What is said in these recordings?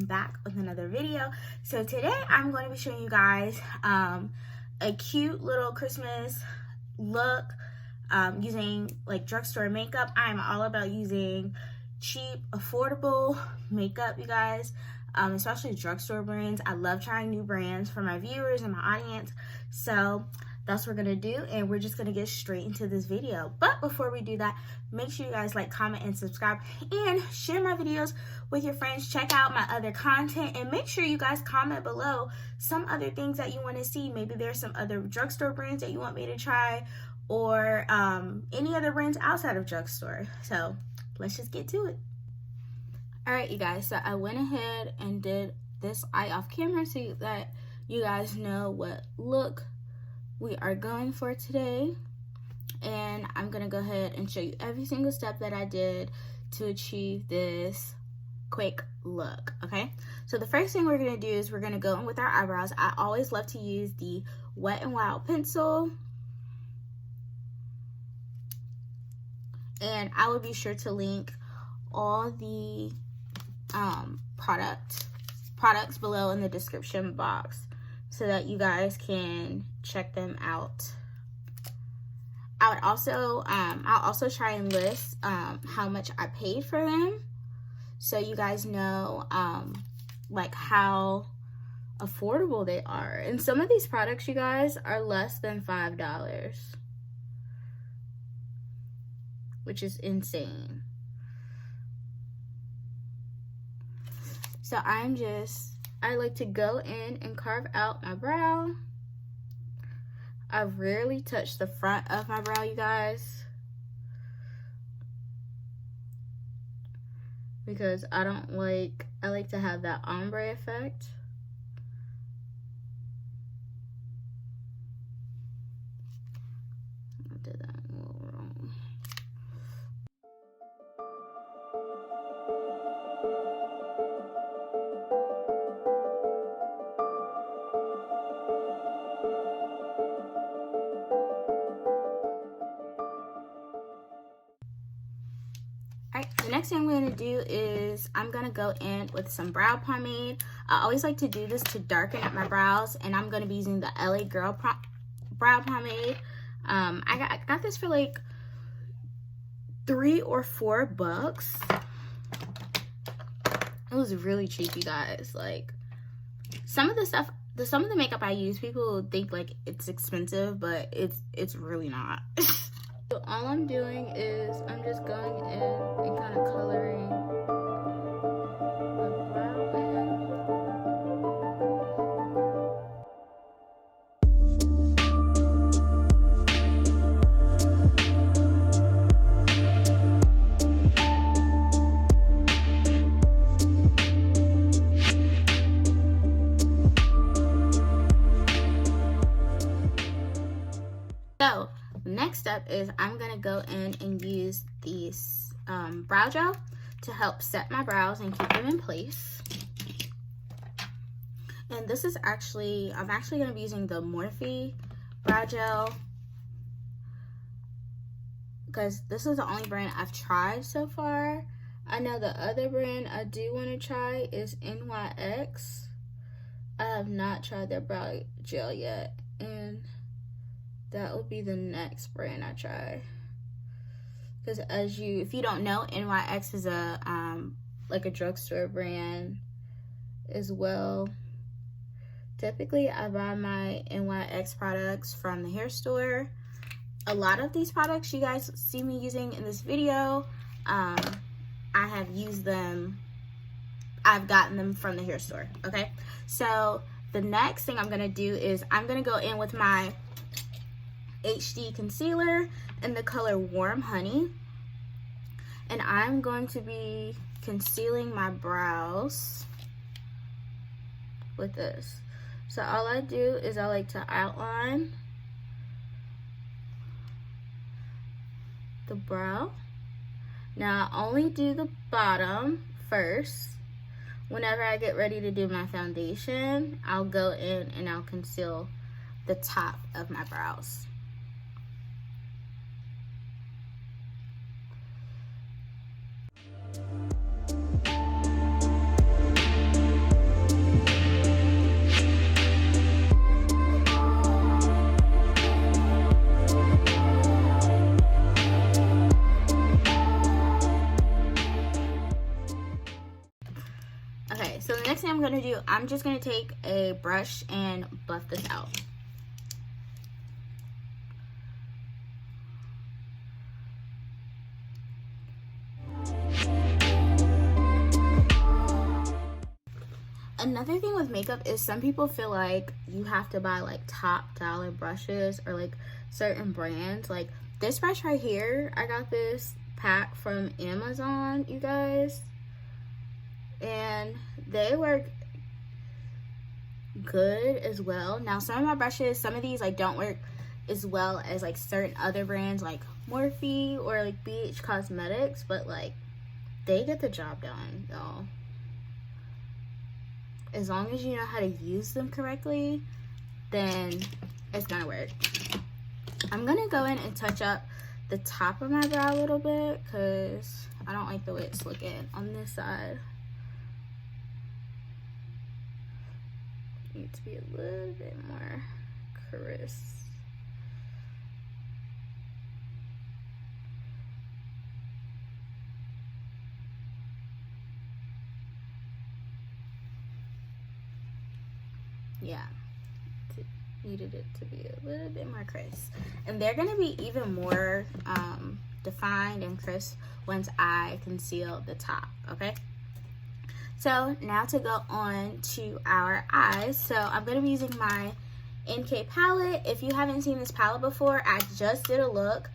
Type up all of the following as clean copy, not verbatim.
back with another video. So today I'm going to be showing you guys a cute little Christmas look using like drugstore makeup. I'm all about using cheap, affordable makeup, you guys, especially drugstore brands. I love trying new brands for my viewers and my audience. So that's what we're gonna do, and we're just gonna get straight into this video. But before we do that, make sure you guys like, comment, and subscribe, and share my videos with your friends. Check out my other content, and make sure you guys comment below some other things that you want to see. Maybe there's some other drugstore brands that you want me to try, or any other brands outside of drugstore. So let's just get to it. All right, you guys, so I went ahead and did this eye off camera so that you guys know what look we are going for today, and I'm gonna go ahead and show you every single step that I did to achieve this quick look. Okay, so the first thing we're gonna do is we're gonna go in with our eyebrows. I always love to use the Wet n Wild pencil, and I will be sure to link all the products below in the description box so that you guys can check them out. I would also I'll also try and list how much I paid for them, so you guys know like how affordable they are. And some of these products, you guys, are less than $5, which is insane. So I like to go in and carve out my brow. I rarely touch the front of my brow, you guys, because I like to have that ombre effect. I did that a little wrong. Alright, the next thing I'm going to do is I'm going to go in with some brow pomade. I always like to do this to darken up my brows, and I'm going to be using the LA Girl brow pomade. I got this for like $3 or $4. It was really cheap, you guys. Like, some of the makeup I use, people think like it's expensive, but it's really not. So all I'm doing is I'm just going in and kind of coloring the brow in. So next step is I'm gonna go in and use these brow gel to help set my brows and keep them in place. And this is I'm actually gonna be using the Morphe brow gel, because this is the only brand I've tried so far. I know the other brand I do want to try is NYX. I have not tried their brow gel yet, and that will be the next brand I try. Because if you don't know, NYX is a like a drugstore brand as well. Typically, I buy my NYX products from the hair store. A lot of these products you guys see me using in this video, I have used them. I've gotten them from the hair store. Okay, so the next thing I'm gonna do is I'm gonna go in with my HD concealer in the color Warm Honey, and I'm going to be concealing my brows with this. So all I do is I like to outline the brow. Now I only do the bottom first. Whenever I get ready to do my foundation, I'll go in and I'll conceal the top of my brows. thing I'm going to do, I'm just going to take a brush and buff this out. Another thing with makeup is some people feel like you have to buy like top dollar brushes or like certain brands. Like this brush right here, I got this pack from Amazon, you guys, and they work good as well. Now some of my brushes, some of these like don't work as well as like certain other brands like Morphe or like KMajestics, but like they get the job done, y'all. As long as you know how to use them correctly, then it's gonna work. I'm gonna go in and touch up the top of my brow a little bit because I don't like the way it's looking on this side. Need to be a little bit more crisp. Yeah, needed it to be a little bit more crisp, and they're gonna be even more defined and crisp once I conceal the top. Okay, so now to go on to our eyes. So I'm gonna be using my NK palette. If you haven't seen this palette before, I just did a look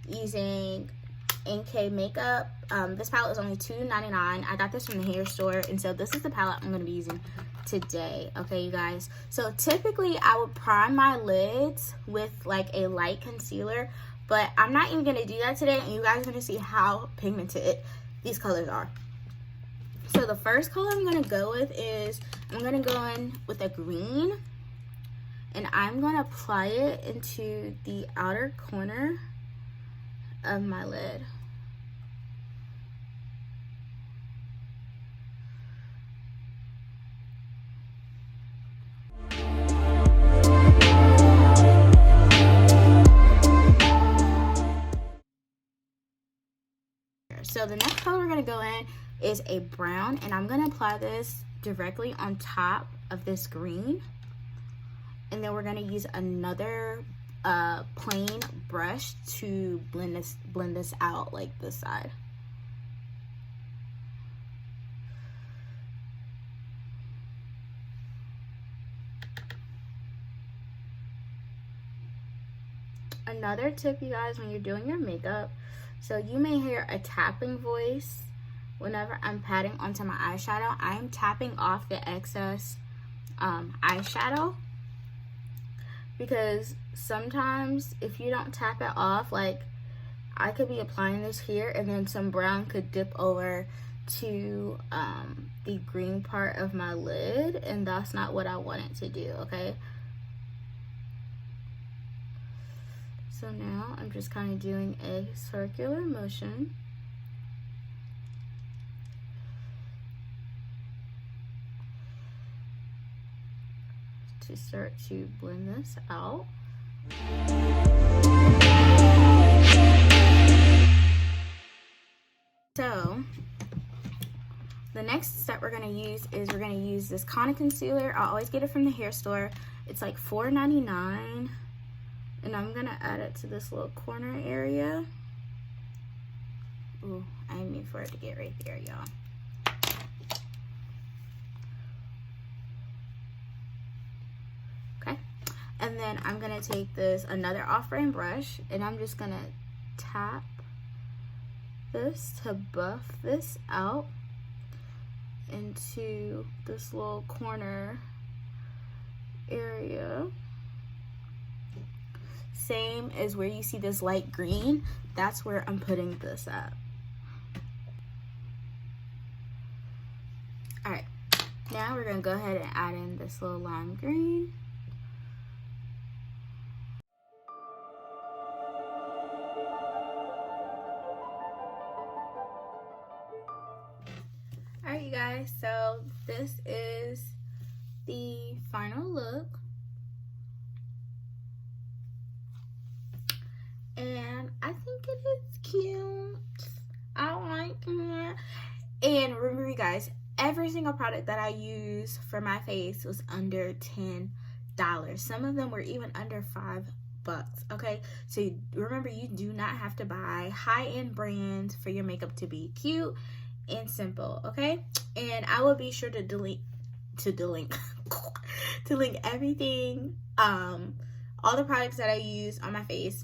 using NK makeup. This palette is only $2.99. I got this from the hair store, and so this is the palette I'm gonna be using today. Okay, you guys, so typically I would prime my lids with like a light concealer, but I'm not even gonna do that today, and you guys are gonna see how pigmented these colors are. So the first color I'm gonna go with is, I'm gonna go in with a green, and I'm gonna apply it into the outer corner of my lid. So the next color we're going to go in is a brown, and I'm going to apply this directly on top of this green, and then we're going to use another plain brush to blend this out like this side. Another tip, you guys, when you're doing your makeup, so you may hear a tapping voice whenever I'm patting onto my eyeshadow. I'm tapping off the excess eyeshadow, because sometimes if you don't tap it off, like I could be applying this here and then some brown could dip over to the green part of my lid, and that's not what I want it to do. Okay, so now I'm just kind of doing a circular motion. To start to blend this out. So the next step we're going to use is we're going to use this Kana concealer. I always get it from the hair store. It's like $4.99. And I'm going to add it to this little corner area. Ooh, I mean for it to get right there, y'all. Okay. And then I'm going to take this, another off-brand brush, and I'm just going to tap this to buff this out into this little corner area. Same as where you see this light green, that's where I'm putting this at. Alright, now we're going to go ahead and add in this little lime green. Alright, you guys, so this is the final look. And I think it is cute. I like it. And remember, you guys, every single product that I use for my face was under $10. Some of them were even under $5. Okay, so remember, you do not have to buy high-end brands for your makeup to be cute and simple. Okay, and I will be sure to link everything, all the products that I use on my face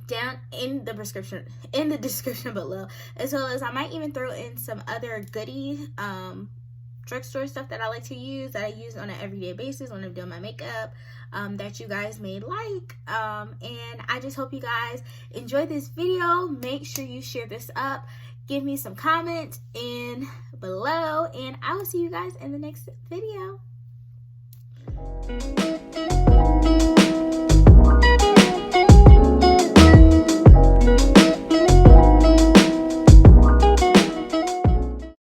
down in the description below, as well as I might even throw in some other goodies, drugstore stuff that I like to use, that I use on an everyday basis when I'm doing my makeup, that you guys may like. And I just hope you guys enjoy this video. Make sure you share this up, give me some comments in below, and I will see you guys in the next video.